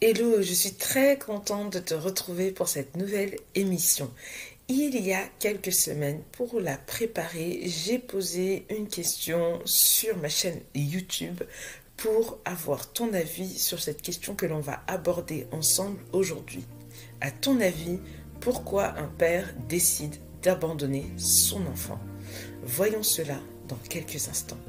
Hello, je suis très contente de te retrouver pour cette nouvelle émission. Il y a quelques semaines, pour la préparer, j'ai posé une question sur ma chaîne YouTube pour avoir ton avis sur cette question que l'on va aborder ensemble aujourd'hui. À ton avis, pourquoi un père décide d'abandonner son enfant? Voyons cela dans quelques instants.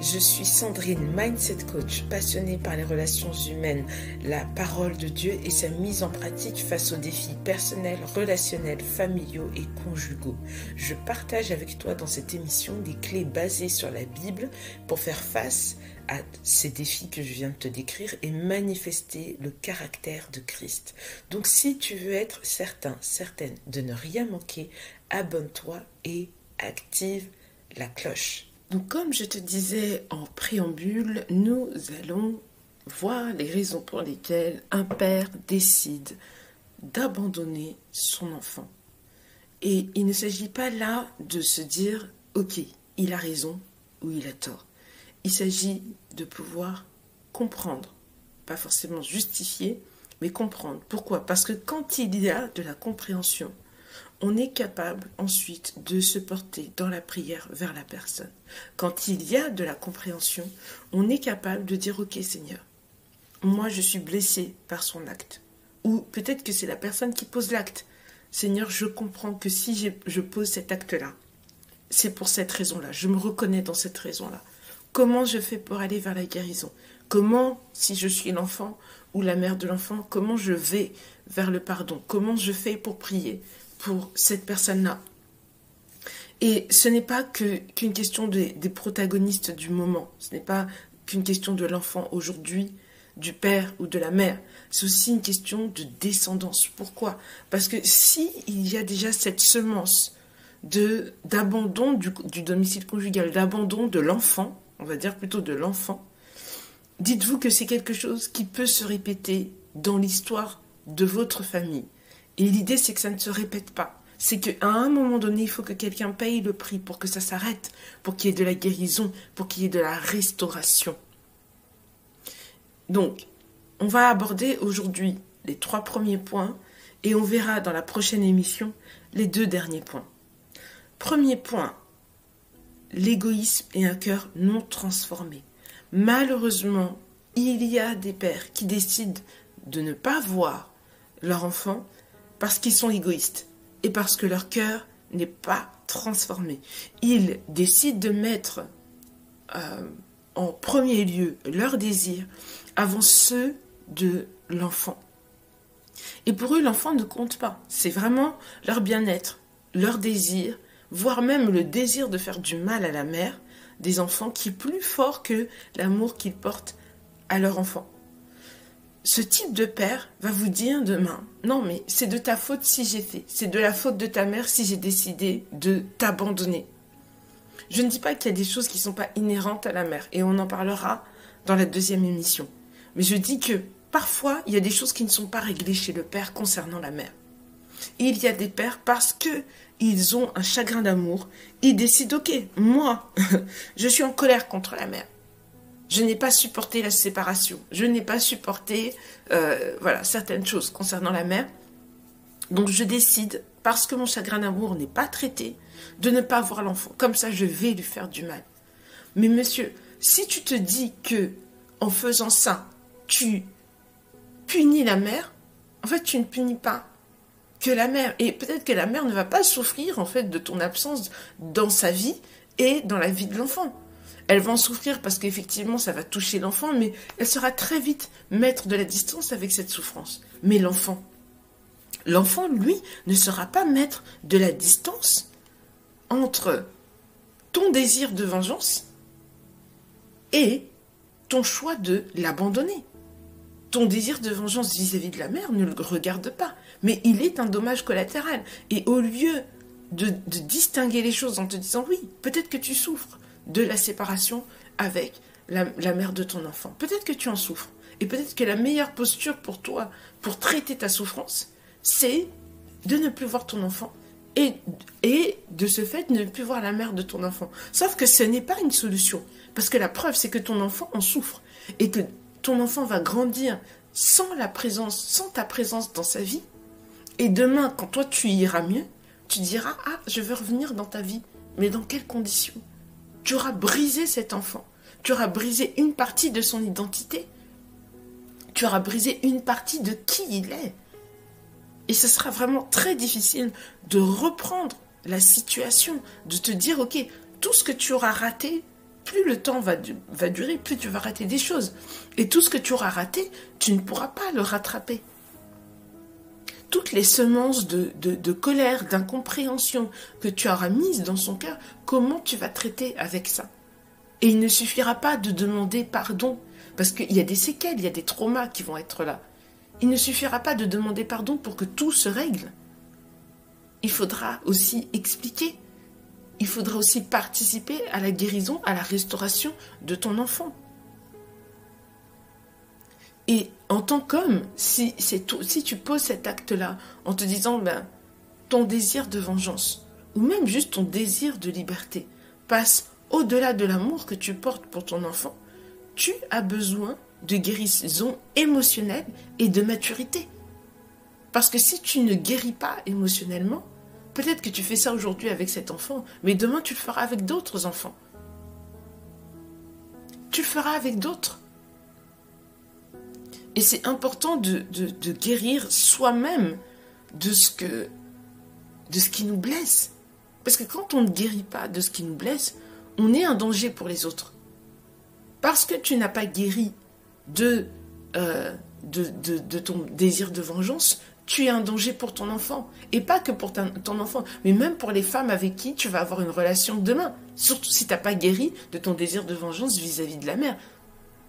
Je suis Sandrine, Mindset Coach, passionnée par les relations humaines, la parole de Dieu et sa mise en pratique face aux défis personnels, relationnels, familiaux et conjugaux. Je partage avec toi dans cette émission des clés basées sur la Bible pour faire face à ces défis que je viens de te décrire et manifester le caractère de Christ. Donc si tu veux être certaine de ne rien manquer, abonne-toi et active la cloche. Donc comme je te disais en préambule, nous allons voir les raisons pour lesquelles un père décide d'abandonner son enfant. Et il ne s'agit pas là de se dire « Ok, il a raison ou il a tort ». Il s'agit de pouvoir comprendre, pas forcément justifier, mais comprendre. Pourquoi? Parce que quand il y a de la compréhension, on est capable ensuite de se porter dans la prière vers la personne. Quand il y a de la compréhension, on est capable de dire « Ok Seigneur, moi je suis blessé par son acte ». Ou peut-être que c'est la personne qui pose l'acte. « Seigneur, je comprends que si je pose cet acte-là, c'est pour cette raison-là. Je me reconnais dans cette raison-là. Comment je fais pour aller vers la guérison? Comment, si je suis l'enfant ou la mère de l'enfant, comment je vais vers le pardon? Comment je fais pour prier pour cette personne-là? Et ce n'est pas qu'une question des protagonistes du moment. Ce n'est pas qu'une question de l'enfant aujourd'hui, du père ou de la mère. C'est aussi une question de descendance. Pourquoi? Parce que si il y a déjà cette semence d'abandon du domicile conjugal, d'abandon de l'enfant, on va dire plutôt de l'enfant, dites-vous que c'est quelque chose qui peut se répéter dans l'histoire de votre famille. Et l'idée, c'est que ça ne se répète pas. C'est qu'à un moment donné, il faut que quelqu'un paye le prix pour que ça s'arrête, pour qu'il y ait de la guérison, pour qu'il y ait de la restauration. Donc, on va aborder aujourd'hui les 3 premiers points et on verra dans la prochaine émission les 2 derniers points. Premier point, l'égoïsme et un cœur non transformé. Malheureusement, il y a des pères qui décident de ne pas voir leur enfant parce qu'ils sont égoïstes et parce que leur cœur n'est pas transformé. Ils décident de mettre en premier lieu leurs désirs avant ceux de l'enfant. Et pour eux, l'enfant ne compte pas. C'est vraiment leur bien-être, leur désir, voire même le désir de faire du mal à la mère des enfants qui est plus fort que l'amour qu'ils portent à leur enfant. Ce type de père va vous dire demain, non mais c'est de ta faute si j'ai fait, c'est de la faute de ta mère si j'ai décidé de t'abandonner. Je ne dis pas qu'il y a des choses qui ne sont pas inhérentes à la mère, et on en parlera dans la 2e émission. Mais je dis que parfois, il y a des choses qui ne sont pas réglées chez le père concernant la mère. Et il y a des pères, parce qu'ils ont un chagrin d'amour, ils décident, ok, moi, je suis en colère contre la mère. Je n'ai pas supporté la séparation. Je n'ai pas supporté certaines choses concernant la mère. Donc je décide, parce que mon chagrin d'amour n'est pas traité, de ne pas voir l'enfant. Comme ça, je vais lui faire du mal. Mais monsieur, si tu te dis que en faisant ça, tu punis la mère, en fait, tu ne punis pas que la mère. Et peut-être que la mère ne va pas souffrir, en fait, de ton absence dans sa vie et dans la vie de l'enfant. Elle va en souffrir parce qu'effectivement, ça va toucher l'enfant, mais elle sera très vite mettre de la distance avec cette souffrance. Mais l'enfant, lui, ne sera pas mettre de la distance entre ton désir de vengeance et ton choix de l'abandonner. Ton désir de vengeance vis-à-vis de la mère ne le regarde pas, mais il est un dommage collatéral. Et au lieu de distinguer les choses en te disant, oui, peut-être que tu souffres de la séparation avec la mère de ton enfant. Peut-être que tu en souffres. Et peut-être que la meilleure posture pour toi, pour traiter ta souffrance, c'est de ne plus voir ton enfant et de ce fait ne plus voir la mère de ton enfant. Sauf que ce n'est pas une solution. Parce que la preuve, c'est que ton enfant en souffre. Et que ton enfant va grandir sans ta présence dans sa vie. Et demain, quand toi tu iras mieux, tu diras, ah, je veux revenir dans ta vie. Mais dans quelles conditions? Tu auras brisé cet enfant. Tu auras brisé une partie de son identité. Tu auras brisé une partie de qui il est. Et ce sera vraiment très difficile de reprendre la situation, de te dire, ok, tout ce que tu auras raté, plus le temps va durer, plus tu vas rater des choses. Et tout ce que tu auras raté, tu ne pourras pas le rattraper. Toutes les semences de colère, d'incompréhension que tu auras mises dans son cœur, comment tu vas traiter avec ça? Et il ne suffira pas de demander pardon, parce qu'il y a des séquelles, il y a des traumas qui vont être là. Il ne suffira pas de demander pardon pour que tout se règle. Il faudra aussi expliquer. Il faudra aussi participer à la guérison, à la restauration de ton enfant. Et en tant qu'homme, si tu poses cet acte-là en te disant ton désir de vengeance, ou même juste ton désir de liberté, passe au-delà de l'amour que tu portes pour ton enfant, tu as besoin de guérison émotionnelle et de maturité. Parce que si tu ne guéris pas émotionnellement, peut-être que tu fais ça aujourd'hui avec cet enfant, mais demain tu le feras avec d'autres enfants. Tu le feras avec d'autres. Et c'est important de guérir soi-même de ce qui nous blesse. Parce que quand on ne guérit pas de ce qui nous blesse, on est un danger pour les autres. Parce que tu n'as pas guéri de ton désir de vengeance, tu es un danger pour ton enfant. Et pas que pour ton enfant, mais même pour les femmes avec qui tu vas avoir une relation demain. Surtout si tu n'as pas guéri de ton désir de vengeance vis-à-vis de la mère.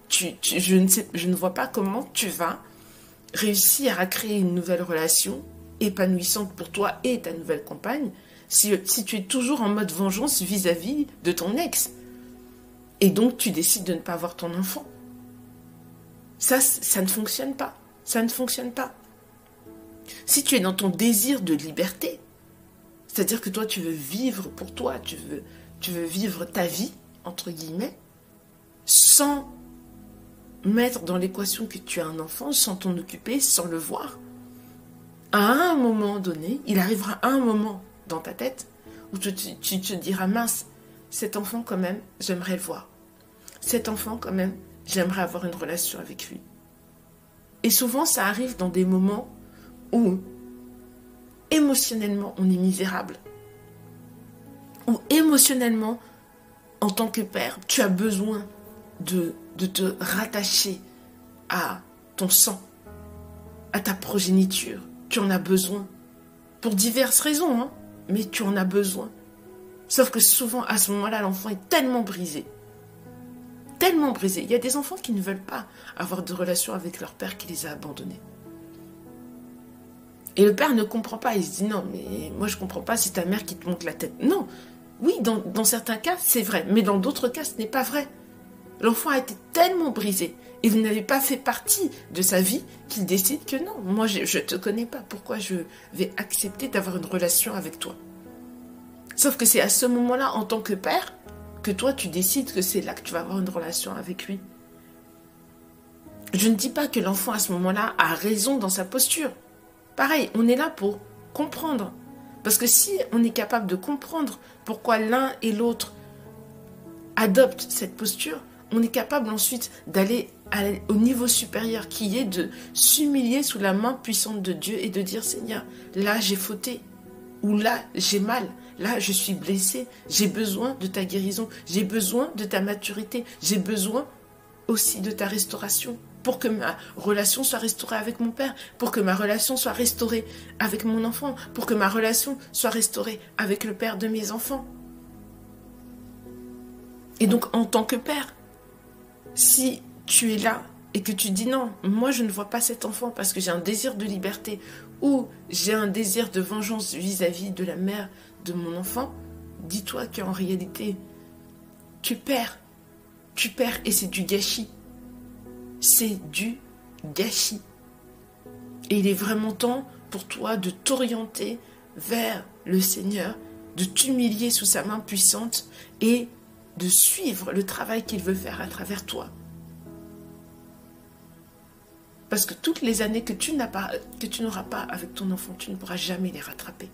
Je ne vois pas comment tu vas réussir à créer une nouvelle relation épanouissante pour toi et ta nouvelle compagne si tu es toujours en mode vengeance vis-à-vis de ton ex. Et donc tu décides de ne pas avoir ton enfant. Ça ne fonctionne pas. Ça ne fonctionne pas. Si tu es dans ton désir de liberté, c'est-à-dire que toi tu veux vivre pour toi, tu veux vivre ta vie, entre guillemets, sans mettre dans l'équation que tu as un enfant, sans t'en occuper, sans le voir, à un moment donné, il arrivera un moment dans ta tête où tu te diras, mince, cet enfant quand même, j'aimerais le voir. Cet enfant quand même, j'aimerais avoir une relation avec lui. Et souvent, ça arrive dans des moments où émotionnellement, on est misérable. Où émotionnellement, en tant que père, tu as besoin de te rattacher à ton sang, à ta progéniture. Tu en as besoin. Pour diverses raisons, hein, mais tu en as besoin. Sauf que souvent, à ce moment-là, l'enfant est tellement brisé. Tellement brisé. Il y a des enfants qui ne veulent pas avoir de relation avec leur père qui les a abandonnés. Et le père ne comprend pas. Il se dit, non, mais moi je ne comprends pas, c'est ta mère qui te monte la tête. Non. Oui, dans certains cas, c'est vrai. Mais dans d'autres cas, ce n'est pas vrai. L'enfant a été tellement brisé et vous n'avez pas fait partie de sa vie qu'il décide que non, moi je ne te connais pas, pourquoi je vais accepter d'avoir une relation avec toi? Sauf que c'est à ce moment-là, en tant que père, que toi tu décides que c'est là que tu vas avoir une relation avec lui. Je ne dis pas que l'enfant à ce moment-là a raison dans sa posture. Pareil, on est là pour comprendre. Parce que si on est capable de comprendre pourquoi l'un et l'autre adoptent cette posture, on est capable ensuite d'aller au niveau supérieur qui est de s'humilier sous la main puissante de Dieu et de dire, Seigneur, là j'ai fauté, ou là j'ai mal, là je suis blessé, j'ai besoin de ta guérison, j'ai besoin de ta maturité, j'ai besoin aussi de ta restauration pour que ma relation soit restaurée avec mon père, pour que ma relation soit restaurée avec mon enfant, pour que ma relation soit restaurée avec le père de mes enfants. Et donc en tant que père, si tu es là et que tu dis non, moi je ne vois pas cet enfant parce que j'ai un désir de liberté ou j'ai un désir de vengeance vis-à-vis de la mère de mon enfant, dis-toi qu'en réalité, tu perds et c'est du gâchis. C'est du gâchis. Et il est vraiment temps pour toi de t'orienter vers le Seigneur, de t'humilier sous sa main puissante et de suivre le travail qu'il veut faire à travers toi. Parce que toutes les années que tu n'auras pas avec ton enfant, tu ne pourras jamais les rattraper.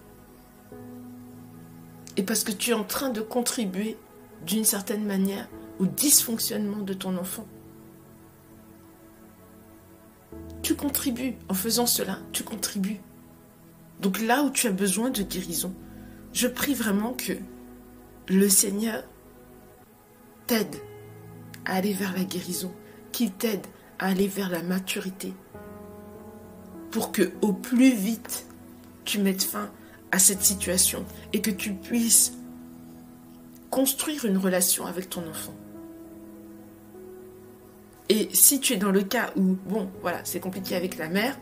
Et parce que tu es en train de contribuer d'une certaine manière au dysfonctionnement de ton enfant. Tu contribues, en faisant cela, tu contribues. Donc là où tu as besoin de guérison, je prie vraiment que le Seigneur t'aide à aller vers la guérison, qu'il t'aide à aller vers la maturité, pour que au plus vite tu mettes fin à cette situation et que tu puisses construire une relation avec ton enfant. Et si tu es dans le cas où, bon, voilà, c'est compliqué avec la mère,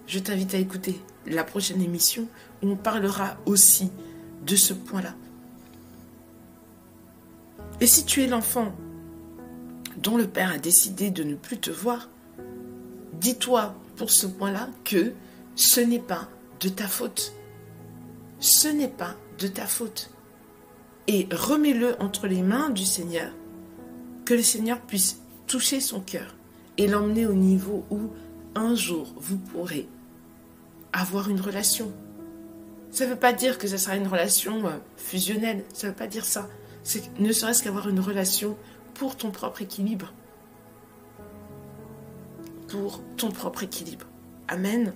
je t'invite à écouter la prochaine émission où on parlera aussi de ce point-là. Et si tu es l'enfant dont le père a décidé de ne plus te voir, dis-toi pour ce point-là que ce n'est pas de ta faute. Ce n'est pas de ta faute. Et remets-le entre les mains du Seigneur, que le Seigneur puisse toucher son cœur et l'emmener au niveau où un jour vous pourrez avoir une relation. Ça ne veut pas dire que ça sera une relation fusionnelle, ça ne veut pas dire ça. C'est ne serait-ce qu'avoir une relation pour ton propre équilibre. Pour ton propre équilibre. Amen.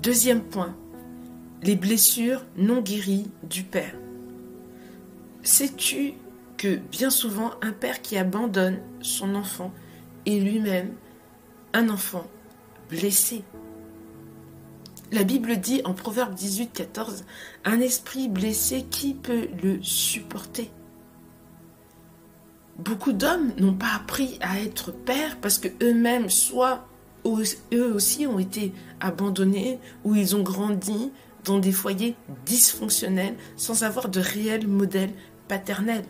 Deuxième point, les blessures non guéries du père. Sais-tu que bien souvent, un père qui abandonne son enfant est lui-même un enfant blessé? La Bible dit en Proverbe 18, 14, « Un esprit blessé, qui peut le supporter ?» Beaucoup d'hommes n'ont pas appris à être pères parce que eux-mêmes, soit eux aussi ont été abandonnés ou ils ont grandi dans des foyers dysfonctionnels sans avoir de réel modèle paternel.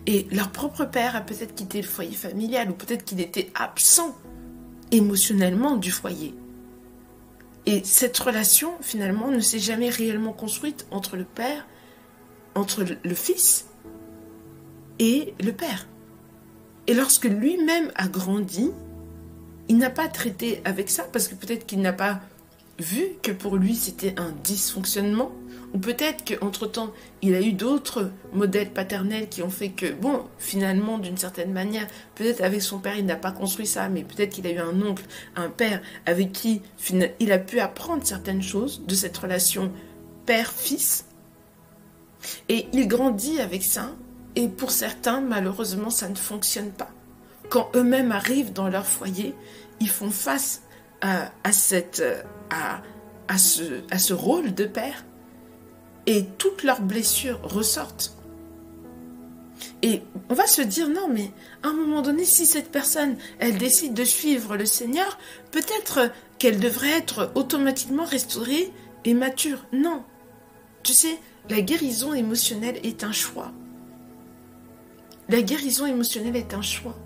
Et leur propre père a peut-être quitté le foyer familial ou peut-être qu'il était absent émotionnellement du foyer. Et cette relation, finalement, ne s'est jamais réellement construite entre le père, entre le fils et le père. Et lorsque lui-même a grandi, il n'a pas traité avec ça parce que peut-être qu'il n'a pas vu que pour lui c'était un dysfonctionnement, ou peut-être qu'entre-temps il a eu d'autres modèles paternels qui ont fait que, bon, finalement d'une certaine manière, peut-être avec son père il n'a pas construit ça, mais peut-être qu'il a eu un oncle, un père avec qui il a pu apprendre certaines choses de cette relation père-fils, et il grandit avec ça, et pour certains malheureusement ça ne fonctionne pas. Quand eux-mêmes arrivent dans leur foyer, ils font face à ce rôle de père et toutes leurs blessures ressortent. Et on va se dire, non mais à un moment donné, si cette personne, elle décide de suivre le Seigneur, peut-être qu'elle devrait être automatiquement restaurée et mature. Non. Tu sais, la guérison émotionnelle est un choix. La guérison émotionnelle est un choix.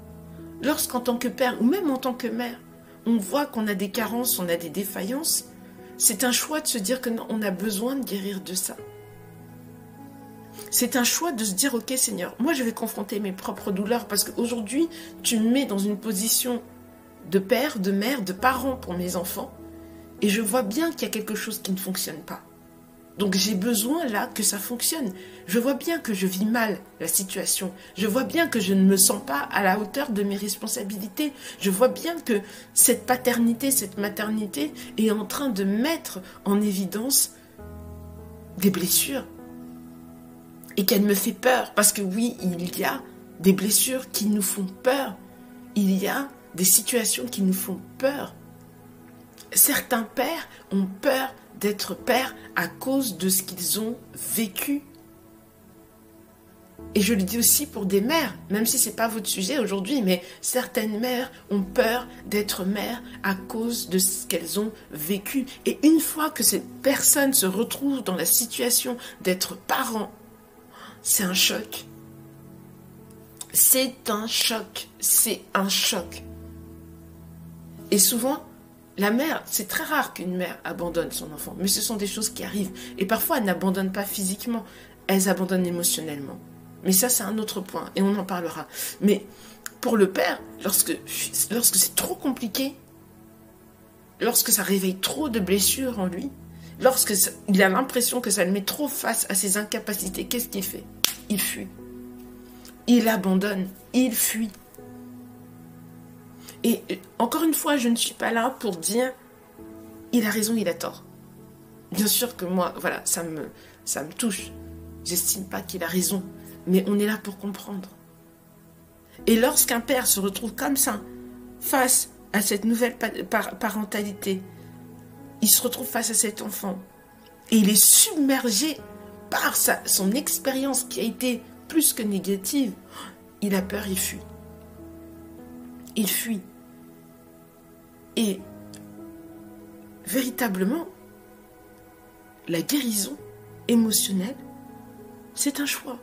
Lorsqu'en tant que père ou même en tant que mère, on voit qu'on a des carences, on a des défaillances, c'est un choix de se dire qu'on a besoin de guérir de ça. C'est un choix de se dire, ok Seigneur, moi je vais confronter mes propres douleurs parce qu'aujourd'hui, tu me mets dans une position de père, de mère, de parent pour mes enfants et je vois bien qu'il y a quelque chose qui ne fonctionne pas. Donc j'ai besoin là que ça fonctionne. Je vois bien que je vis mal la situation. Je vois bien que je ne me sens pas à la hauteur de mes responsabilités. Je vois bien que cette paternité, cette maternité est en train de mettre en évidence des blessures. Et qu'elle me fait peur. Parce que oui, il y a des blessures qui nous font peur. Il y a des situations qui nous font peur. Certains pères ont peur d'être pères à cause de ce qu'ils ont vécu. Et je le dis aussi pour des mères, même si ce n'est pas votre sujet aujourd'hui, mais certaines mères ont peur d'être mères à cause de ce qu'elles ont vécu. Et une fois que cette personne se retrouve dans la situation d'être parent, c'est un choc. C'est un choc. C'est un choc. Et souvent, La mère, c'est très rare qu'une mère abandonne son enfant, mais ce sont des choses qui arrivent. Et parfois, elles n'abandonnent pas physiquement, elles abandonnent émotionnellement. Mais ça, c'est un autre point, et on en parlera. Mais pour le père, lorsque c'est trop compliqué, lorsque ça réveille trop de blessures en lui, il a l'impression que ça le met trop face à ses incapacités, qu'est-ce qu'il fait? Il fuit. Il abandonne, il fuit. Et encore une fois, je ne suis pas là pour dire il a raison, il a tort. Bien sûr que moi, voilà, ça me touche. J'estime pas qu'il a raison, mais on est là pour comprendre. Et lorsqu'un père se retrouve comme ça, face à cette nouvelle parentalité, il se retrouve face à cet enfant, et il est submergé par son expérience qui a été plus que négative. Il a peur, il fuit. Il fuit. Et véritablement, la guérison émotionnelle, c'est un choix.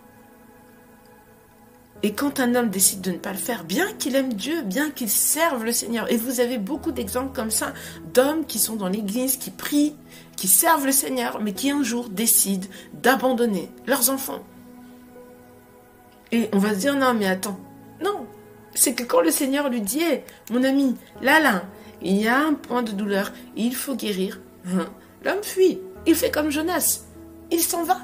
Et quand un homme décide de ne pas le faire, bien qu'il aime Dieu, bien qu'il serve le Seigneur, et vous avez beaucoup d'exemples comme ça, d'hommes qui sont dans l'église, qui prient, qui servent le Seigneur, mais qui un jour décident d'abandonner leurs enfants. Et on va se dire, non mais attends, non, c'est que quand le Seigneur lui dit, hey, mon ami, là, il y a un point de douleur, il faut guérir, l'homme fuit, il fait comme Jonas, il s'en va.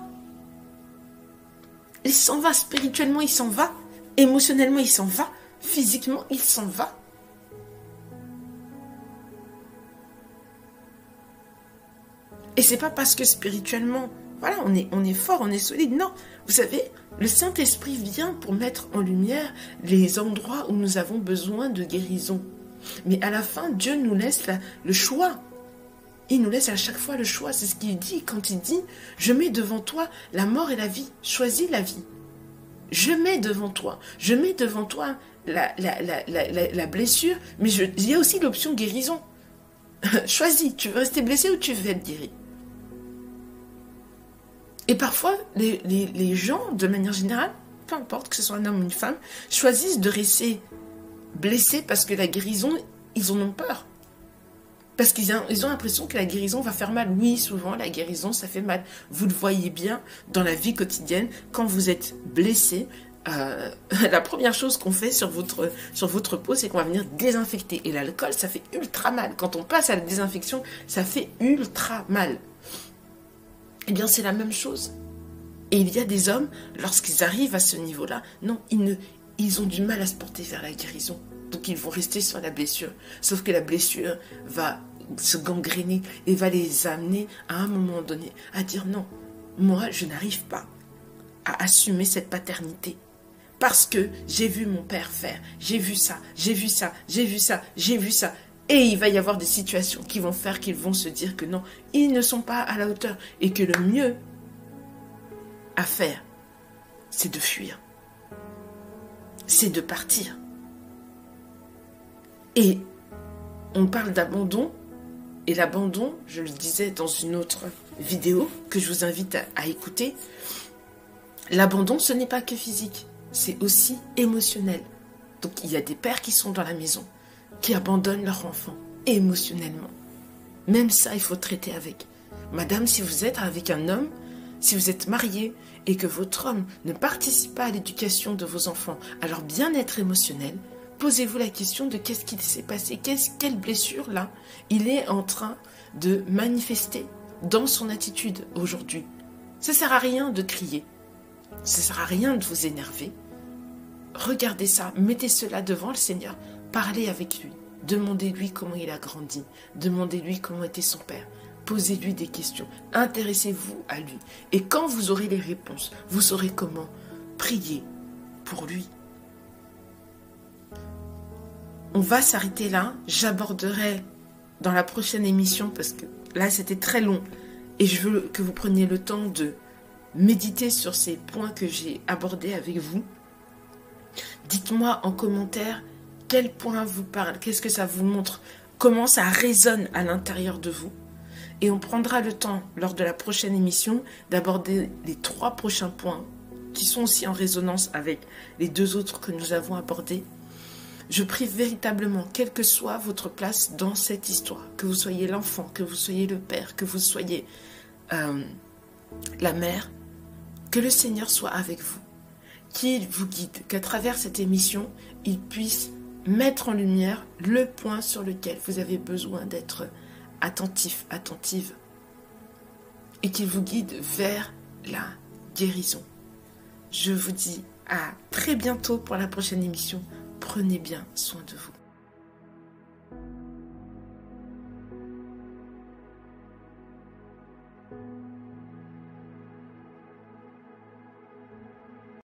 Il s'en va, spirituellement il s'en va, émotionnellement il s'en va, physiquement il s'en va. Et c'est pas parce que spirituellement, voilà, on est fort, on est solide, non. Vous savez, le Saint-Esprit vient pour mettre en lumière les endroits où nous avons besoin de guérison. Mais à la fin, Dieu nous laisse le choix. Il nous laisse à chaque fois le choix. C'est ce qu'il dit quand il dit « Je mets devant toi la mort et la vie. Choisis la vie. Je mets devant toi. Je mets devant toi la blessure, mais il y a aussi l'option guérison. Choisis. Tu veux rester blessé ou tu veux être guéri ?» Et parfois, les gens, de manière générale, peu importe que ce soit un homme ou une femme, choisissent de rester blessés parce que la guérison, ils en ont peur. Parce qu'ils ont l'impression que la guérison va faire mal. Oui, souvent, la guérison, ça fait mal. Vous le voyez bien dans la vie quotidienne. Quand vous êtes blessé, la première chose qu'on fait sur votre peau, c'est qu'on va venir désinfecter. Et l'alcool, ça fait ultra mal. Quand on passe à la désinfection, ça fait ultra mal. Eh bien, c'est la même chose. Et il y a des hommes, lorsqu'ils arrivent à ce niveau-là, non, ils ont du mal à se porter vers la guérison. Donc ils vont rester sur la blessure. Sauf que la blessure va se gangréner et va les amener à un moment donné à dire non, moi je n'arrive pas à assumer cette paternité. Parce que j'ai vu mon père faire, j'ai vu ça, j'ai vu ça, j'ai vu ça, j'ai vu ça. Et il va y avoir des situations qui vont faire qu'ils vont se dire que non, ils ne sont pas à la hauteur. Et que le mieux à faire, c'est de fuir. C'est de partir. Et on parle d'abandon. Et l'abandon, je le disais dans une autre vidéo que je vous invite à écouter, l'abandon, ce n'est pas que physique, c'est aussi émotionnel. Donc il y a des pères qui sont dans la maison, qui abandonnent leur enfant émotionnellement. Même ça, il faut traiter avec. Madame, si vous êtes avec un homme, si vous êtes marié et que votre homme ne participe pas à l'éducation de vos enfants, à leur bien-être émotionnel, posez-vous la question de qu'est-ce qui s'est passé, quelle blessure là il est en train de manifester dans son attitude aujourd'hui. Ça ne sert à rien de crier, ça ne sert à rien de vous énerver. Regardez ça, mettez cela devant le Seigneur, parlez avec lui, demandez-lui comment il a grandi, demandez-lui comment était son père, posez-lui des questions, intéressez-vous à lui. Et quand vous aurez les réponses, vous saurez comment prier pour lui. On va s'arrêter là, j'aborderai dans la prochaine émission, parce que là c'était très long, et je veux que vous preniez le temps de méditer sur ces points que j'ai abordés avec vous. Dites-moi en commentaire quel point vous parle, qu'est-ce que ça vous montre, comment ça résonne à l'intérieur de vous. Et on prendra le temps, lors de la prochaine émission, d'aborder les 3 prochains points, qui sont aussi en résonance avec les 2 autres que nous avons abordés. Je prie véritablement, quelle que soit votre place dans cette histoire, que vous soyez l'enfant, que vous soyez le père, que vous soyez la mère, que le Seigneur soit avec vous, qu'il vous guide, qu'à travers cette émission, il puisse mettre en lumière le point sur lequel vous avez besoin d'être attentif, attentive, et qu'il vous guide vers la guérison. Je vous dis à très bientôt pour la prochaine émission. Prenez bien soin de vous.